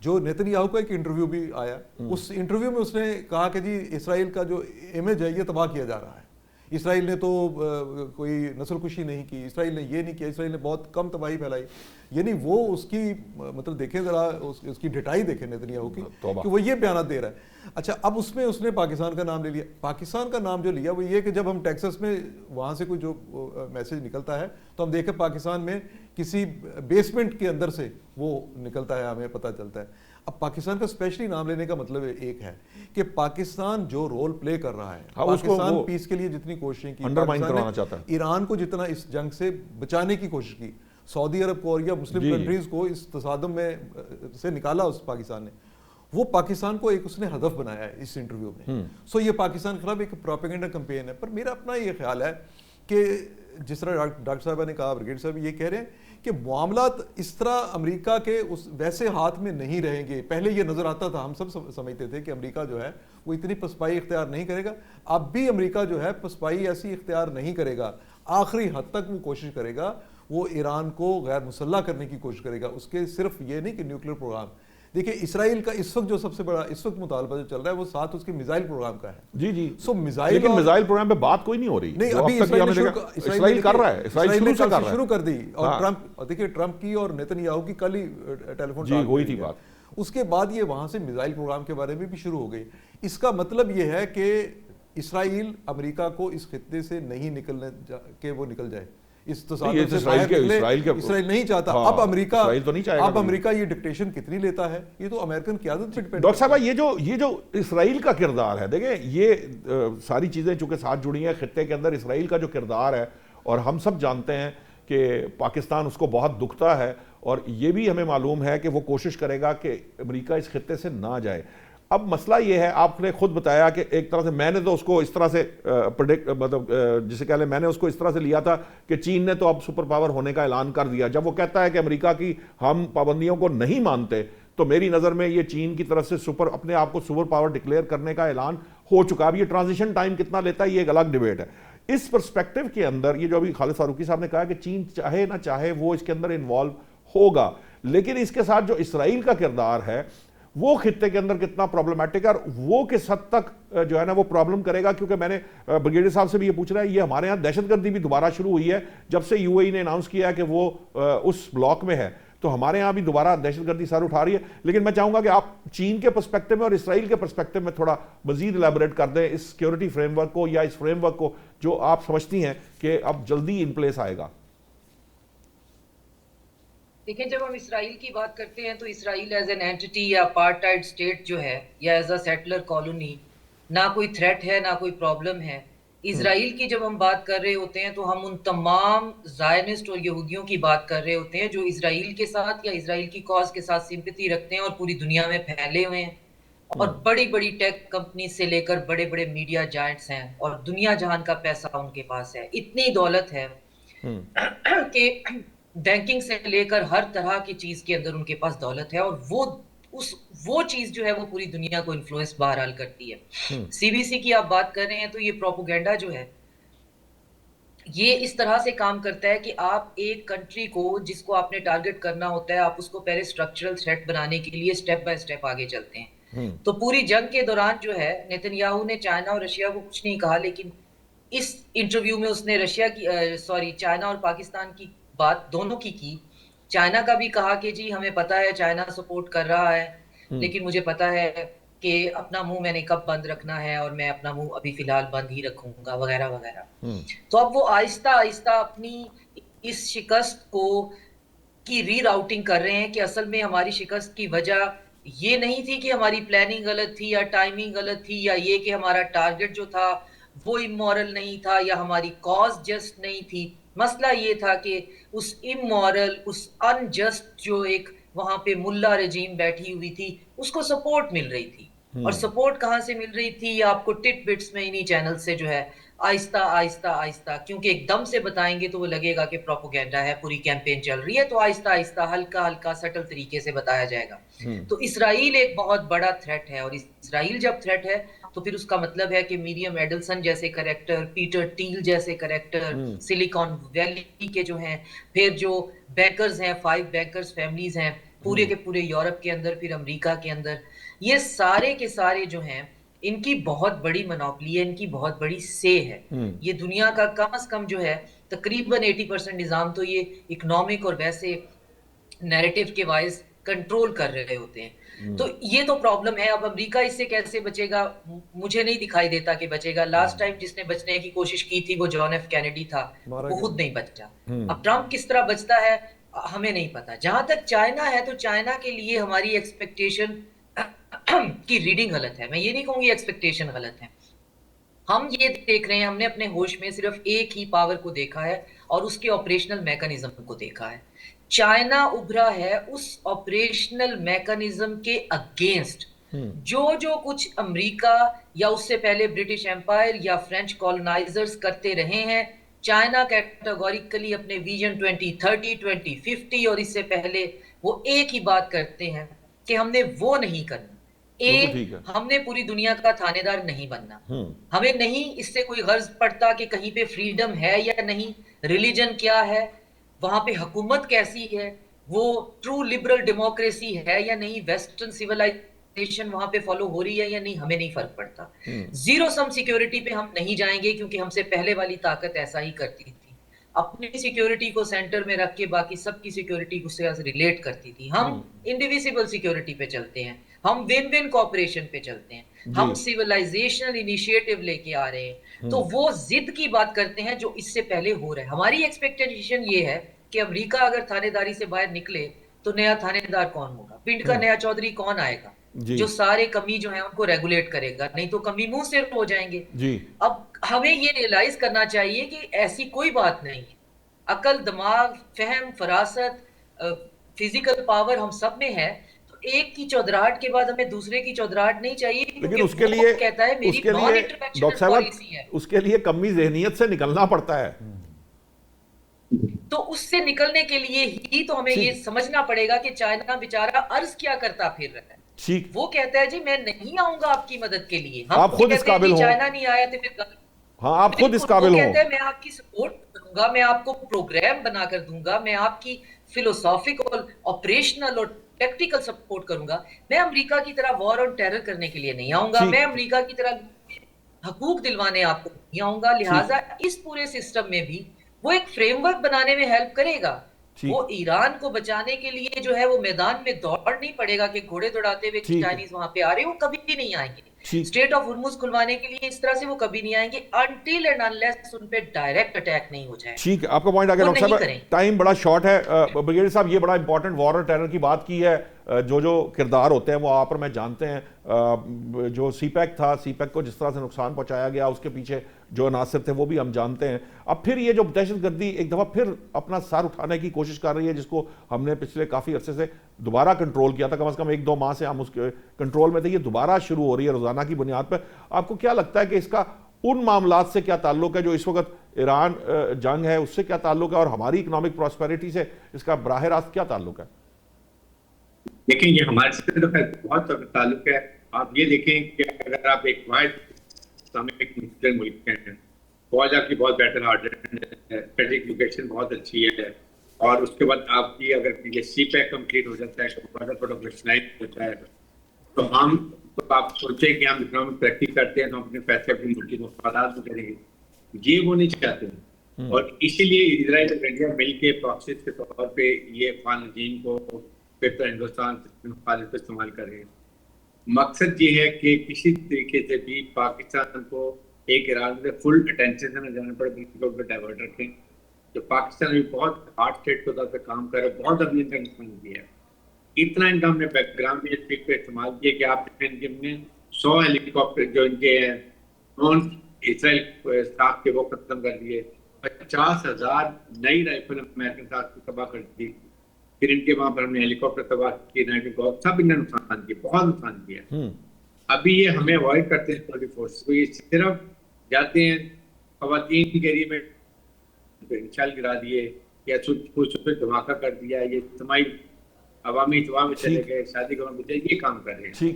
جو نیتن یاہو کا ایک انٹرویو بھی آیا، اس انٹرویو میں اس نے کہا کہ جی اسرائیل کا جو امیج ہے یہ تباہ کیا جا رہا ہے، اسرائیل نے تو کوئی نسل کشی نہیں کی، اسرائیل نے یہ نہیں کیا، اسرائیل نے بہت کم تباہی پھیلائی. یعنی وہ اس کی مطلب دیکھیں ذرا اس کی ڈٹائی دیکھیں نیتن یاہو کی کہ وہ یہ بیانات دے رہا ہے. اچھا اب اس میں اس نے پاکستان کا نام لے لیا. پاکستان کا نام جو لیا وہ یہ کہ جب ہم ٹیکسس میں وہاں سے کوئی جو میسج نکلتا ہے تو ہم دیکھیں پاکستان میں کسی بیسمنٹ کے اندر سے وہ نکلتا ہے، ہمیں پتہ چلتا ہے. اب پاکستان کا اسپیشلی نام لینے کا مطلب ایک ہے کہ پاکستان جو رول پلے کر رہا ہے، پاکستان پیس کے لیے جتنی کوششیں کی، ایران کو جتنا اس جنگ سے بچانے کی کوشش کی، سعودی عرب کو اور یا مسلم کنٹریز کو اس تصادم میں سے نکالا اس پاکستان نے، وہ پاکستان کو ایک اس نے ہدف بنایا ہے اس انٹرویو میں. سو یہ پاکستان کے خلاف ایک پروپیگنڈا کمپین ہے. پر میرا اپنا یہ خیال ہے کہ جس طرح ڈاکٹر صاحبہ نے کہا، برگیڈ صاحب یہ کہہ رہے ہیں کہ معاملات اس طرح امریکہ کے اس ویسے ہاتھ میں نہیں رہیں گے. پہلے یہ نظر آتا تھا، ہم سب سمجھتے تھے کہ امریکہ جو ہے وہ اتنی پسپائی اختیار نہیں کرے گا. اب بھی امریکہ جو ہے پسپائی ایسی اختیار نہیں کرے گا، آخری حد تک وہ کوشش کرے گا، وہ ایران کو غیر مسلح کرنے کی کوشش کرے گا. اس کے صرف یہ نہیں کہ نیوکلیر پروگرام، دیکھیں اسرائیل کا اس وقت جو سب سے بڑا اس وقت مطالبہ جو چل رہا ہے وہ ساتھ اس کے میزائل پروگرام کا ہے. جی سو میزائل، لیکن میزائل پروگرام پہ بات کوئی نہیں ہو رہی. نہیں ابھی اسرائیل کر رہا ہے، اسرائیل شروع کر دی. اور ٹرمپ، دیکھیے ٹرمپ کی اور نیتن یاہو کی کل ہی ٹیلی فون ٹاک ہوئی تھی بات. اس کے بعد یہ وہاں سے میزائل پروگرام کے بارے میں بھی شروع ہو گئی. اس کا مطلب یہ ہے کہ اسرائیل امریکہ کو اس خطے سے نہیں نکلنے کہ وہ نکل جائے، اس تصادم سے اسرائیل نہیں چاہتا. اب امریکہ یہ ڈکٹیشن کتنی لیتا ہے، یہ تو امریکن قیادت پہ ڈیپینڈ. ڈاکٹر صاحب یہ جو اسرائیل کا کردار ہے، دیکھیں یہ ساری چیزیں چونکہ ساتھ جڑی ہیں، خطے کے اندر اسرائیل کا جو کردار ہے، اور ہم سب جانتے ہیں کہ پاکستان اس کو بہت دکھتا ہے، اور یہ بھی ہمیں معلوم ہے کہ وہ کوشش کرے گا کہ امریکہ اس خطے سے نہ جائے. اب مسئلہ یہ ہے، آپ نے خود بتایا کہ ایک طرح سے میں نے تو اس کو اس طرح سے مطلب جسے کہہ لیں، میں نے اس کو اس طرح سے لیا تھا کہ چین نے تو اب سپر پاور ہونے کا اعلان کر دیا. جب وہ کہتا ہے کہ امریکہ کی ہم پابندیوں کو نہیں مانتے، تو میری نظر میں یہ چین کی طرف سے اپنے آپ کو سپر پاور ڈکلیئر کرنے کا اعلان ہو چکا. اب یہ ٹرانزیشن ٹائم کتنا لیتا ہے یہ ایک الگ ڈیبیٹ ہے. اس پرسپیکٹو کے اندر یہ جو ابھی خالد فاروقی صاحب نے کہا کہ چین چاہے نہ چاہے وہ اس کے اندر انوالو ہوگا، لیکن اس کے ساتھ جو اسرائیل کا کردار ہے وہ خطے کے اندر کتنا پرابلمٹک ہے اور وہ کس حد تک جو ہے نا وہ پرابلم کرے گا. کیونکہ میں نے بریگیڈیئر صاحب سے بھی یہ پوچھ رہا ہے, یہ ہمارے ہاں دہشت گردی بھی دوبارہ شروع ہوئی ہے جب سے یو اے ای نے اناؤنس کیا ہے کہ وہ اس بلاک میں ہے, تو ہمارے ہاں بھی دوبارہ دہشت گردی سر اٹھا رہی ہے. لیکن میں چاہوں گا کہ آپ چین کے پرسپیکٹو میں اور اسرائیل کے پرسپیکٹو میں تھوڑا مزید الیبوریٹ کر دیں اس سیکیورٹی فریم ورک کو, یا اس فریم ورک کو جو آپ سمجھتی ہیں کہ اب جلدی ان پلیس آئے گا. دیکھیں, جب ہم اسرائیل کی بات کرتے ہیں تو اسرائیل ایز این اینٹی یا اپارٹائڈ اسٹیٹ جو ہے, یا ایز اے سیٹلر کالونی, نہ کوئی تھریٹ ہے نہ کوئی پرابلم ہے. اسرائیل کی جب ہم بات کر رہے ہوتے ہیں تو ہم ان تمام زائنسٹ اور یہودیوں کی بات کر رہے ہوتے ہیں جو اسرائیل کے ساتھ یا اسرائیل کی کاز کے ساتھ سمپتی رکھتے ہیں اور پوری دنیا میں پھیلے ہوئے ہیں, اور بڑی بڑی ٹیک کمپنی سے لے کر بڑے بڑے میڈیا جائنٹس ہیں, اور دنیا جہان کا پیسہ ان کے پاس ہے. اتنی دولت ہے کہ بینکنگ سے لے کر ہر طرح کی چیز کے اندر ان کے پاس دولت ہے, اور وہ چیز جو ہے وہ پوری دنیا کو انفلوئنس بہرحال کرتی ہے. سی بی سی کی آپ بات کر رہے ہیں تو یہ پروپیگنڈا جو ہے یہ اس طرح سے کام کرتا ہے کہ آپ ایک کنٹری کو جس کو آپ نے ٹارگٹ کرنا ہوتا ہے, آپ اس کو پہلے اسٹرکچرل تھریٹ بنانے کے لیے سٹیپ بائی سٹیپ آگے چلتے ہیں. تو پوری جنگ کے دوران جو ہے نیتن یاہو نے چائنا اور رشیا کو کچھ نہیں کہا, لیکن اس انٹرویو میں اس نے چائنا اور پاکستان کی بات دونوں کی. چائنا کا بھی کہا کہ جی ہمیں پتا ہے چائنا سپورٹ کر رہا ہے, لیکن مجھے پتا ہے کہ اپنا منہ میں نے کب بند رکھنا ہے, اور میں اپنا منہ ابھی فی الحال بند ہی رکھوں گا وغیرہ وغیرہ. تو اب وہ آہستہ آہستہ اپنی اس شکست کی ری راؤٹنگ کر رہے ہیں کہ اصل میں ہماری شکست کی وجہ یہ نہیں تھی کہ ہماری پلاننگ غلط تھی یا ٹائمنگ غلط تھی, یا یہ کہ ہمارا ٹارگٹ جو تھا وہ امورل نہیں تھا, یا ہماری کاز جسٹ نہیں تھی. مسئلہ یہ تھا کہ اس امورل, اس انجسٹ جو ایک وہاں پہ ملا رجیم بیٹھی ہوئی تھی اس کو سپورٹ مل رہی تھی. اور سپورٹ کہاں سے مل رہی تھی, آپ کو ٹٹ بٹس میں انہی چینل سے جو ہے آہستہ آہستہ آہستہ, کیونکہ ایک دم سے بتائیں گے تو وہ لگے گا کہ پروپیگنڈا ہے, پوری کیمپین چل رہی ہے, تو آہستہ آہستہ ہلکا ہلکا سٹل طریقے سے بتایا جائے گا. تو اسرائیل ایک بہت بڑا تھریٹ ہے, اور اسرائیل جب تھریٹ ہے تو پھر اس کا مطلب ہے کہ مریم ایڈلسن جیسے کریکٹر, پیٹر ٹیل جیسے کریکٹر, سلیکان ویلی کے جو ہیں, پھر جو بینکرز ہیں, 5 بینکرز فیملیز ہیں پورے کے پورے یورپ کے اندر, پھر امریکہ کے اندر, یہ سارے کے سارے جو ہیں ان کی بہت بڑی منوپلی ہے, ان کی بہت بڑی سے ہے. یہ دنیا کا کم از کم جو ہے تقریباً 80% نظام تو یہ اکنامک اور ویسے نیریٹو کے وائز کنٹرول کر رہے ہوتے ہیں. تو یہ تو پرابلم ہے. اب امریکہ اس سے کیسے بچے گا, مجھے نہیں دکھائی دیتا کہ بچے گا. لاسٹ ٹائم جس نے بچنے کی کوشش کی تھی وہ جان ایف کینیڈی تھا, وہ خود نہیں بچا. اب ٹرمپ کس طرح بچتا ہے ہمیں نہیں پتا. جہاں تک چائنا ہے تو چائنا کے لیے ہماری ایکسپیکٹیشن کی ریڈنگ غلط ہے. میں یہ نہیں کہوں گی ایکسپیکٹیشن غلط ہے. ہم یہ دیکھ رہے ہیں, ہم نے اپنے ہوش میں صرف ایک ہی پاور کو دیکھا ہے اور اس کے آپریشنل میکانزم کو دیکھا ہے. چائنا ابھرا ہے اس آپریشنل میکانزم کے اگینسٹ جو کچھ امریکہ یا اس سے پہلے برٹش ایمپائر یا فرینچ کولونائزرز کرتے رہے ہیں. چائنا کیٹاگوریکلی اپنے ویژن 2030 2050 اور اس سے پہلے وہ ایک ہی بات کرتے ہیں کہ ہم نے وہ نہیں کرنا. ہم نے پوری دنیا کا تھانے دار نہیں بننا. ہمیں نہیں اس سے کوئی غرض پڑتا کہ کہیں پہ فریڈم ہے یا نہیں, ریلیجن کیا ہے, وہاں پہ حکومت کیسی ہے, وہ ٹرو لبرل ڈیموکریسی ہے یا نہیں, ویسٹرن سیولائزیشن وہاں پہ فالو ہو رہی ہے یا نہیں, ہمیں نہیں فرق پڑتا. زیرو سم سیکیورٹی پہ ہم نہیں جائیں گے کیونکہ ہم سے پہلے والی طاقت ایسا ہی کرتی تھی, اپنی سیکیورٹی کو سینٹر میں رکھ کے باقی سب کی سیکیورٹی کو سے ریلیٹ کرتی تھی. ہم انڈیویزیبل سیکیورٹی پہ چلتے ہیں, ہم ون ون کوآپریشن پہ چلتے ہیں, ہم سیولائزیشنل انیشیٹو لے کے آ رہے ہیں. تو وہ ضد کی بات کرتے ہیں جو اس سے پہلے ہو رہا ہے. ہماری ایکسپیکٹیشن یہ ہے کہ امریکہ اگر تھانے داری سے باہر نکلے تو نیا تھانے دار کون ہوگا, پنڈ کا نیا چودھری کون آئے گا جو سارے کمی جو ہیں ان کو ریگولیٹ کرے گا, نہیں تو کمی منہ سے ہو جائیں گے. اب ہمیں یہ ریئلائز کرنا چاہیے کہ ایسی کوئی بات نہیں ہے. عقل, دماغ, فہم, فراست, فزیکل پاور ہم سب میں ہے. تو ایک کی چودراہٹ کے بعد ہمیں دوسرے کی چودراہٹ نہیں چاہیے, لیکن اس کے لیے کہتا ہے میری نان انٹرونشن پالیسی ہے, اس کے لیے کمی ذہنیت سے نکلنا پڑتا ہے. تو اس سے نکلنے کے لیے ہی تو ہمیں یہ سمجھنا پڑے گا کہ چائنا بیچارہ عرض کیا کرتا پھر رہا ہے. وہ کہتا ہے جی میں نہیں آؤں گا آپ کی مدد کے لیے. آپ خود اس قابل ہوں. چائنا نہیں آیا تو پھر ہاں آپ خود اس قابل ہوں. وہ کہتا ہے میں آپ کی سپورٹ کروں گا, میں آپ کو پروگرام بنا کر دوں گا, میں آپ کی فلسافیکل, آپریشنل اور ٹیکٹیکل سپورٹ کروں گا. میں امریکہ کی طرح وار آن ٹیرر کرنے کے لیے نہیں آؤں گا, میں امریکہ کی طرح حقوق دلوانے آپ کو نہیں آؤں گا. لہٰذا اس پورے سسٹم میں بھی وہ ایک فریم ورک بنانے میں ہیلپ کرے گا. وہ ایران کو بچانے کے لیے جو ہے وہ میدان میں دوڑ نہیں پڑے گا کہ گھوڑے دوڑاتے ہوئے چائنیز وہاں پہ آ رہے ہیں, وہ کبھی بھی نہیں آئیں گے. اسٹریٹ آف ہرمز کھلوانے کے لیے اس طرح سے وہ کبھی نہیں آئیں گے until and unless ان پہ ڈائریکٹ اٹیک نہیں ہو جائے. ٹھیک ہے, آپ کا پوائنٹ آ گیا ڈاکٹر صاحب. ٹائم بڑا شارٹ ہے. بریگیڈیئر صاحب یہ بڑا امپورٹنٹ وار اور ٹیرر کی بات کی ہے. جو کردار ہوتے ہیں وہ آپ اور میں جانتے ہیں. جو سی پیک تھا, سی پیک کو جس طرح سے نقصان پہنچایا گیا, اس کے پیچھے جو عناصر تھے وہ بھی ہم جانتے ہیں. اب پھر یہ جو دہشت گردی ایک دفعہ پھر اپنا سر اٹھانے کی کوشش کر رہی ہے, جس کو ہم نے پچھلے کافی عرصے سے دوبارہ کنٹرول کیا تھا, کم از کم 1-2 ماہ سے ہم اس کے کنٹرول میں تھے, یہ دوبارہ شروع ہو رہی ہے روزانہ کی بنیاد پہ. آپ کو کیا لگتا ہے کہ اس کا ان معاملات سے کیا تعلق ہے جو اس وقت ایران جنگ ہے اس سے کیا تعلق ہے, اور ہماری اکنامک پراسپیرٹی سے اس کا براہ راست کیا تعلق ہے؟ دیکھیں یہ ہمارے سے تو بہت تعلق ہے. آپ یہ دیکھیں کہ اگر آپ ایک واحد اسلامک ملک ہیں, فوج آپ کی بہت بیٹر ہارڈر ہے, اسٹریٹجک لوکیشن بہت اچھی ہے, اور اس کے بعد آپ کی اگر یہ سی پیک کمپلیٹ ہو جاتا ہے تو پروفیشنلائز ہوتا ہے, تو ہم تو آپ سوچیں کہ ہم اکنامک ترقی کرتے ہیں تو ہم اپنے پیسے اپنی ملکی مفادات میں کریں گے, یہ وہ نہیں چاہتے ہیں. اور اسی لیے اسرائیل اور انڈیا مل کے پراکسیز کے طور پہ یہ افغان رجیم کو پھر تو ہندوستان مخالف کو استعمال کر رہے ہیں. مقصد یہ ہے کہ کسی طریقے سے بھی پاکستان کو ایک ایران سے فل اٹینشن سے نہ جانا پڑے, بالکل پہ ڈائیورٹ رکھیں. جو پاکستان بھی بہت ہارڈ اسٹیٹ کے طور پہ کام کر رہا ہے, بہت ابھی تک نقصان دیا ہے. اتنا ان کا ہم نے بیک گراؤنڈ میں ٹرک پہ استعمال کیا کہ آپ نے 100 ہیلی کاپٹر جو ان کے نان اسرائیل اسٹاف کے وہ ختم کر دیے, 50,000 نئی رائفل امریکن ساتھ کو تباہ کر دی. پھر ان کے وہاں پر ہم نے ہیلی کاپٹر تباہ کیے, سب ان نے نقصان کیا, بہت نقصان کیا. ابھی یہ ہمیں اوائڈ کرتے ہیں پولیس فورس کو, یہ صرف جاتے ہیں خواتین کے ایریے میں انشال گرا دیے یا کچھ دھماکہ کر دیا, یہ اجتماعی عوامی اجتماع میں چلے گئے, شادی گاہ میں یہ کام کر رہے ہیں.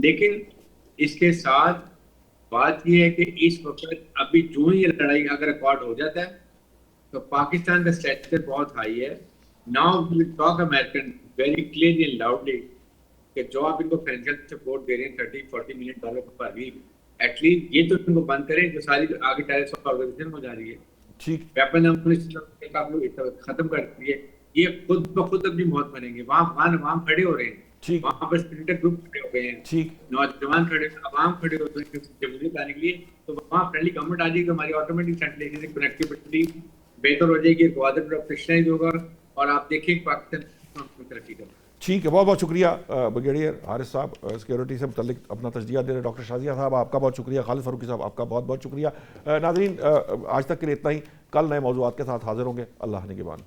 لیکن اس کے ساتھ بات یہ ہے کہ اس وقت ابھی جو یہ لڑائی اگر ریکارڈ ہو جاتا ہے تو پاکستان کا اسٹیٹس بہت ہائی ہے. Now we talk American very clearly and loudly کہ جو آپ ان کو فائنینشیل سپورٹ دے رہے ہیں $30-40 million per week, at least یہ تو ان کو بند کریں جو ساری آگے ٹیررسٹ آرگنائزیشن ہو جا رہی ہے, ویپن ختم کر دیے. یہ خود بخود اپنی موت مریں گے. وہاں عوام کھڑے ہو رہے ہیں, وہاں پر اسپرنٹر گروپ کھڑے ہو گئے ہیں, نوجوان کھڑے, عوام کھڑے ہو گئے ہیں جمہوریت لانے کے لیے. تو وہاں فرینڈلی گورنمنٹ آ جائے گی تو ہماری آٹومیٹک سینٹرلائزیشن سے کنیکٹیوٹی بہتر ہو جائے گی, گوادر پروفیشنلائز ہوگا, اور آپ دیکھیں پاکستان ترقی کرے. ٹھیک ہے, بہت بہت شکریہ بریگیڈیئر حارث صاحب, سیکیورٹی سے متعلق اپنا تجزیہ دے رہے. ڈاکٹر شازیہ صاحب آپ کا بہت شکریہ. خالد فاروقی صاحب آپ کا بہت بہت شکریہ. ناظرین آج تک کے لیے اتنا ہی, کل نئے موضوعات کے ساتھ حاضر ہوں گے. اللہ نگہبان.